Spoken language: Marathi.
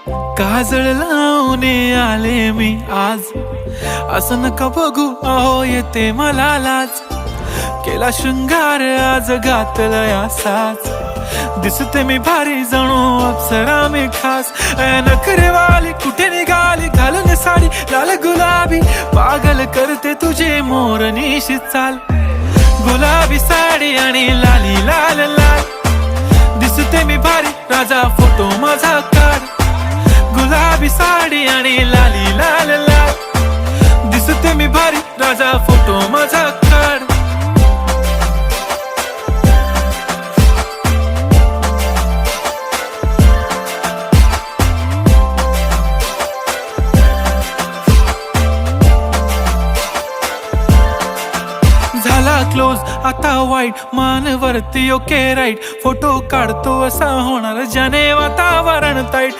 काजळ लावून आले मी आज, असं नका बघू अहो येते मला लाज. केला शृंगार आज घातलाय असाच, दिसते मी भारी जणू अप्सरा मी खास. नखरेवाली कुठे निघाली घालून साडी लाल गुलाबी, पागल करते तुझे मोरनीशी चाल. गुलाबी साडी आणि लाली लाल लाल, दिसते मी भारी राजा फोटो माझा काढ. गुलाबी साडी आणि लाली लाल लाल, दिसते मी भारी राजा फोटो माझा काढ. झाला क्लोज आता वाईट, मान वरती ओके राईट. फोटो काढतो असा होणार ज्याने वातावरण ताईट.